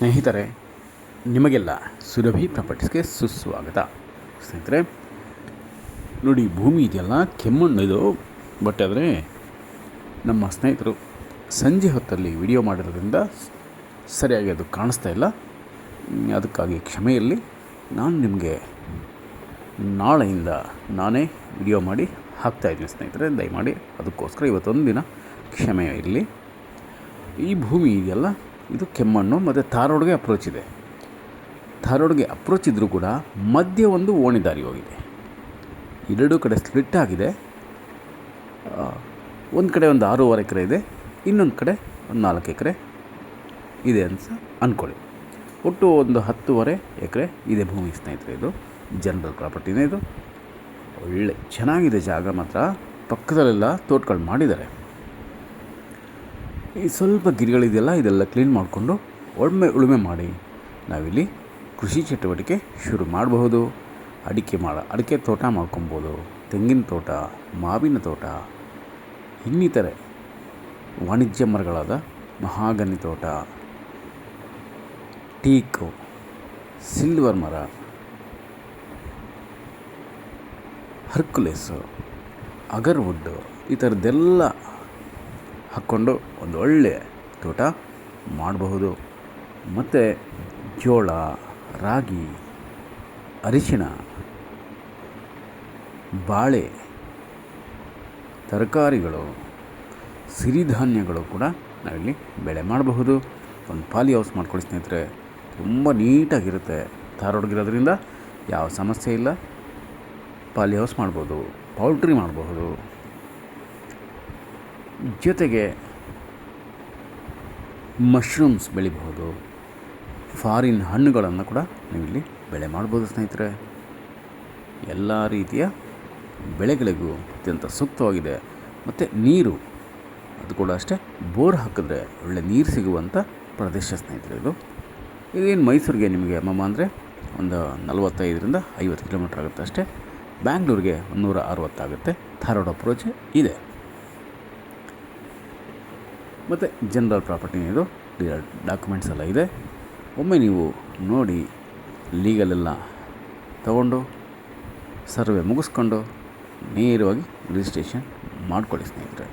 ಸ್ನೇಹಿತರೆ, ನಿಮಗೆಲ್ಲ ಸುರಭಿ ಪ್ರಾಪರ್ಟೀಸ್ಗೆ ಸುಸ್ವಾಗತ. ಸ್ನೇಹಿತರೆ ನೋಡಿ, ಭೂಮಿ ಇದೆಯಲ್ಲ ಕೆಮ್ಮಣ್ಣು ಇದು. ಬಟ್ ಆದರೆ ನಮ್ಮ ಸ್ನೇಹಿತರು ಸಂಜೆ ಹೊತ್ತಲ್ಲಿ ವಿಡಿಯೋ ಮಾಡಿರೋದ್ರಿಂದ ಸರಿಯಾಗಿ ಅದು ಕಾಣಿಸ್ತಾ ಇಲ್ಲ. ಅದಕ್ಕಾಗಿ ಕ್ಷಮೆ ಇರಲಿ. ನಾನು ನಿಮಗೆ ನಾಳೆಯಿಂದ ನಾನೇ ವಿಡಿಯೋ ಮಾಡಿ ಹಾಕ್ತಾಯಿದ್ದೀನಿ ಸ್ನೇಹಿತರೆ, ದಯಮಾಡಿ ಅದಕ್ಕೋಸ್ಕರ ಇವತ್ತೊಂದು ದಿನ ಕ್ಷಮೆ ಇರಲಿ. ಈ ಭೂಮಿ ಇದೆಯಲ್ಲ, ಇದು ಕೆಮ್ಮಣ್ಣು ಮತ್ತು ಧಾರವಾಡಗೆ ಅಪ್ರೋಚ್ ಇದೆ. ಧಾರವಾಡಗೆ ಅಪ್ರೋಚ್ ಇದ್ದರೂ ಕೂಡ ಮಧ್ಯೆ ಒಂದು ಓಣಿ ದಾರಿ ಹೋಗಿದೆ. ಎರಡೂ ಕಡೆ ಸ್ಪ್ಲಿಟ್ ಆಗಿದೆ. ಒಂದು ಕಡೆ ಒಂದು 6.5 ಎಕರೆ ಇದೆ, ಇನ್ನೊಂದು ಕಡೆ ಒಂದು 4 ಎಕರೆ ಇದೆ ಅಂತ ಅಂದ್ಕೊಳ್ಳಿ. ಒಟ್ಟು ಒಂದು 10.5 ಎಕರೆ ಇದೆ ಭೂಮಿ ಸ್ನೇಹಿತರೆ. ಇದು ಜನರಲ್ ಪ್ರಾಪರ್ಟಿನೇ. ಇದು ಒಳ್ಳೆ ಚೆನ್ನಾಗಿದೆ ಜಾಗ ಮಾತ್ರ. ಪಕ್ಕದಲ್ಲೆಲ್ಲ ತೋಟಗಳು ಮಾಡಿದ್ದಾರೆ. ಈ ಸ್ವಲ್ಪ ಗಿರಿಗಳಿದೆಯಲ್ಲ, ಇದೆಲ್ಲ ಕ್ಲೀನ್ ಮಾಡಿಕೊಂಡು ಉಳುಮೆ ಮಾಡಿ ನಾವಿಲ್ಲಿ ಕೃಷಿ ಚಟುವಟಿಕೆ ಶುರು ಮಾಡಬಹುದು. ಅಡಿಕೆ ತೋಟ ಮಾಡ್ಕೊಬೋದು, ತೆಂಗಿನ ತೋಟ, ಮಾವಿನ ತೋಟ, ಇನ್ನಿತರೆ ವಾಣಿಜ್ಯ ಮರಗಳಾದ ಮಹಾಗನಿ ತೋಟ, ಟೀಕು, ಸಿಲ್ವರ್ ಮರ, ಹರ್ಕುಲೆಸ್ಸು, ಅಗರ್ವುಡ್ಡು, ಈ ಥರದ್ದೆಲ್ಲ ಹಾಕ್ಕೊಂಡು ಒಂದು ಒಳ್ಳೆಯ ತೋಟ ಮಾಡಬಹುದು. ಮತ್ತು ಜೋಳ, ರಾಗಿ, ಅರಿಶಿಣ, ಬಾಳೆ, ತರಕಾರಿಗಳು, ಸಿರಿಧಾನ್ಯಗಳು ಕೂಡ ನಾವಿಲ್ಲಿ ಬೆಳೆ ಮಾಡಬಹುದು. ಒಂದು ಪಾಲಿ ಹೌಸ್ ಮಾಡ್ಕೊಳ್ಳಿ ಸ್ನೇಹಿತರೆ, ತುಂಬ ನೀಟಾಗಿರುತ್ತೆ. ಧಾರವಾಡಗಿರೋದ್ರಿಂದ ಯಾವ ಸಮಸ್ಯೆ ಇಲ್ಲ. ಪಾಲಿ ಹೌಸ್ ಮಾಡ್ಬೋದು, ಪೌಲ್ಟ್ರಿ ಮಾಡಬಹುದು. ಜೊತೆಗೆ ಮಶ್ರೂಮ್ಸ್ ಬೆಳಿಬಹುದು. ಫಾರಿನ್ ಹಣ್ಣುಗಳನ್ನು ಕೂಡ ನೀವಿಲ್ಲಿ ಬೆಳೆ ಮಾಡ್ಬೋದು ಸ್ನೇಹಿತರೆ. ಎಲ್ಲ ರೀತಿಯ ಬೆಳೆಗಳಿಗೂ ಅತ್ಯಂತ ಸೂಕ್ತವಾಗಿದೆ. ಮತ್ತು ನೀರು ಅದು ಕೂಡ ಅಷ್ಟೇ, ಬೋರ್ ಹಾಕಿದ್ರೆ ಒಳ್ಳೆ ನೀರು ಸಿಗುವಂಥ ಪ್ರದೇಶ ಸ್ನೇಹಿತರೆ. ಇದೇನು ಮೈಸೂರಿಗೆ ನಿಮಗೆ ಅಮ್ಮಮ್ಮ ಅಂದರೆ ಒಂದು 45ರಿಂದ 50 ಕಿಲೋಮೀಟ್ರ್ ಆಗುತ್ತೆ ಅಷ್ಟೇ. ಬ್ಯಾಂಗ್ಳೂರಿಗೆ 160 ಆಗುತ್ತೆ. ಧಾರವಾಡ ಅಪ್ರೋಚ್ ಇದೆ. ಮತ್ತು ಜನರಲ್ ಪ್ರಾಪರ್ಟಿ ಇದು, ಡಾಕ್ಯುಮೆಂಟ್ಸ್ ಎಲ್ಲ ಇದೆ. ಒಮ್ಮೆ ನೀವು ನೋಡಿ ಲೀಗಲೆಲ್ಲ ತಗೊಂಡು ಸರ್ವೆ ಮುಗಿಸ್ಕೊಂಡು ನೇರವಾಗಿ ರಿಜಿಸ್ಟ್ರೇಷನ್ ಮಾಡ್ಕೊಳ್ಳಿ ಸ್ನೇಹಿತರೆ.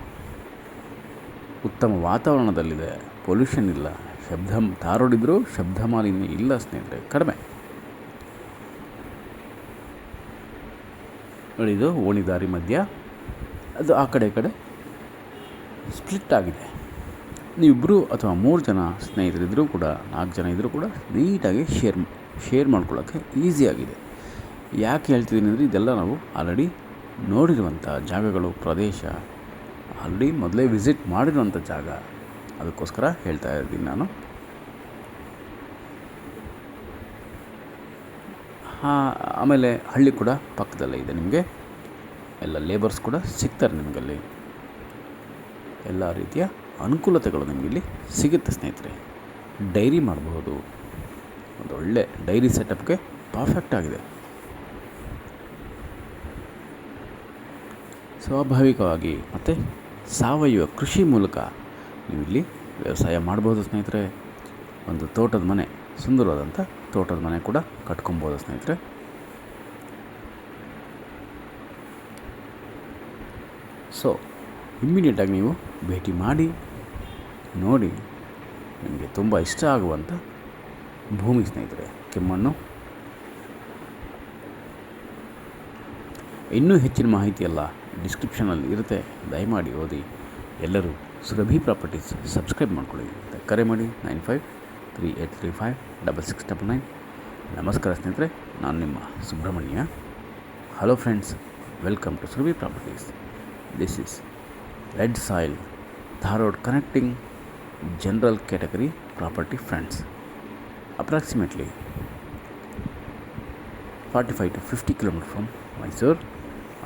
ಉತ್ತಮ ವಾತಾವರಣದಲ್ಲಿದೆ, ಪೊಲ್ಯೂಷನ್ ಇಲ್ಲ, ಧಾರವಾಡಿದ್ರೂ ಶಬ್ದ ಮಾಲಿನ್ಯ ಇಲ್ಲ ಸ್ನೇಹಿತರೆ, ಕಡಿಮೆ. ನೋಡಿ, ಇದು ಓಣಿ ದಾರಿ ಮಧ್ಯ, ಅದು ಆ ಕಡೆ ಸ್ಪ್ಲಿಟ್ ಆಗಿದೆ. ನೀವಿಬ್ಬರು ಅಥವಾ 3 ಜನ ಸ್ನೇಹಿತರಿದ್ದರೂ ಕೂಡ, 4 ಜನ ಇದ್ದರೂ ಕೂಡ ನೀಟಾಗಿ ಶೇರ್ ಮಾಡ್ಕೊಳ್ಳೋಕ್ಕೆ ಈಸಿಯಾಗಿದೆ. ಯಾಕೆ ಹೇಳ್ತಿದ್ದೀನಿ ಅಂದರೆ, ಇದೆಲ್ಲ ನಾವು ಆಲ್ರೆಡಿ ನೋಡಿರುವಂಥ ಜಾಗಗಳು, ಪ್ರದೇಶ, ಆಲ್ರೆಡಿ ಮೊದಲೇ ವಿಸಿಟ್ ಮಾಡಿರುವಂಥ ಜಾಗ. ಅದಕ್ಕೋಸ್ಕರ ಹೇಳ್ತಾ ಇದ್ದೀನಿ ನಾನು. ಆಮೇಲೆ ಹಳ್ಳಿ ಕೂಡ ಪಕ್ಕದಲ್ಲೇ ಇದೆ. ನಿಮಗೆ ಎಲ್ಲ ಲೇಬರ್ಸ್ ಕೂಡ ಸಿಗ್ತಾರೆ. ನಿಮಗಲ್ಲಿ ಎಲ್ಲ ರೀತಿಯ ಅನುಕೂಲತೆಗಳು ನಿಮಗಿಲ್ಲಿ ಸಿಗುತ್ತೆ ಸ್ನೇಹಿತರೆ. ಡೈರಿ ಮಾಡಬಹುದು. ಒಂದು ಒಳ್ಳೆ ಡೈರಿ ಸೆಟಪ್ಗೆ ಪರ್ಫೆಕ್ಟ್ ಆಗಿದೆ. ಸ್ವಾಭಾವಿಕವಾಗಿ ಮತ್ತು ಸಾವಯವ ಕೃಷಿ ಮೂಲಕ ನೀವಿಲ್ಲಿ ವ್ಯವಸಾಯ ಮಾಡ್ಬೋದು ಸ್ನೇಹಿತರೆ. ಒಂದು ತೋಟದ ಮನೆ, ಸುಂದರವಾದಂಥ ತೋಟದ ಮನೆ ಕೂಡ ಕಟ್ಕೊಬೋದು ಸ್ನೇಹಿತರೆ. ಸೊ ಇಮ್ಮಿಡಿಯೇಟಾಗಿ ನೀವು ಭೇಟಿ ಮಾಡಿ ನೋಡಿ, ನಿಮಗೆ ತುಂಬ ಇಷ್ಟ ಆಗುವಂಥ ಭೂಮಿ ಸ್ನೇಹಿತರೆ, ಕೆಮ್ಮಣ್ಣು. ಇನ್ನೂ ಹೆಚ್ಚಿನ ಮಾಹಿತಿ ಎಲ್ಲ ಡಿಸ್ಕ್ರಿಪ್ಷನಲ್ಲಿ ಇರುತ್ತೆ, ದಯಮಾಡಿ ಓದಿ. ಎಲ್ಲರೂ ಸುರಭಿ ಪ್ರಾಪರ್ಟೀಸ್ ಸಬ್ಸ್ಕ್ರೈಬ್ ಮಾಡ್ಕೊಳ್ಳಿ. ಕರೆ ಮಾಡಿ 9538356699. ನಮಸ್ಕಾರ ಸ್ನೇಹಿತರೆ, ನಾನು ನಿಮ್ಮ Subrahmanya. Hello friends, welcome to Surabhi Properties. This is red soil, Dharwad, connecting general category property friends. Approximately 45 to 50 km from Mysore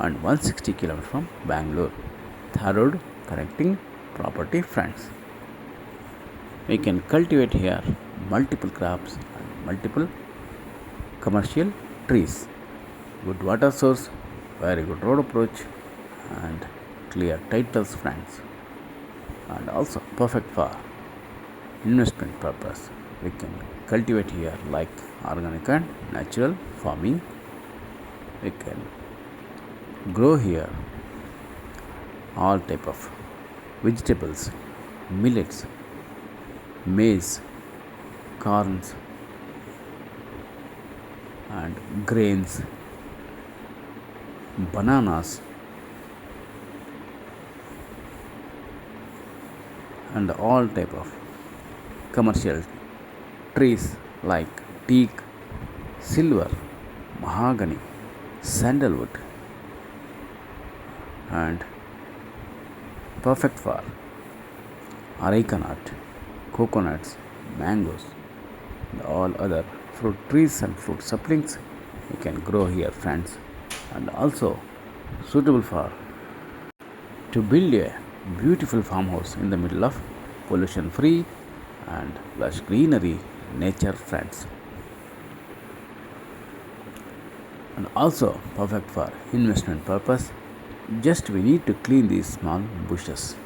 and 160 km from Bangalore. Dharwad, connecting property friends. We can cultivate here multiple crops and multiple commercial trees. Good water source, very good road approach and clear titles friends, and also perfect for investment purpose. we can cultivate here like organic and natural farming. We can grow here all type of vegetables, millets, maize, corns and grains, bananas and all type of commercial trees like teak, silver, mahogany, sandalwood and perfect for areca nut, coconuts, mangoes and all other fruit trees and fruit saplings you can grow here friends, and also suitable for to build a beautiful farmhouse in the middle of pollution free and lush greenery nature friends, and also perfect for investment purpose. Just we need to clean these small bushes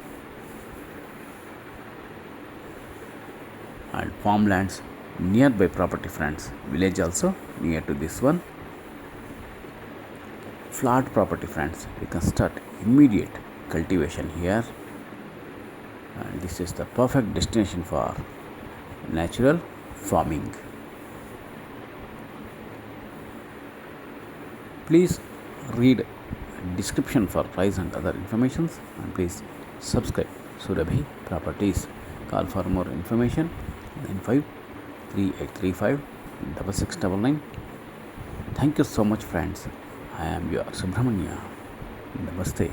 and farmlands nearby property friends, village also near to this one, flat property friends, we can start immediate cultivation here, and this is the perfect destination for natural farming. Please read description for price and other informations, and please subscribe Surabhi Properties. Call for more information 953835 6699. Thank you so much friends. I am your Subramanya. Namaste.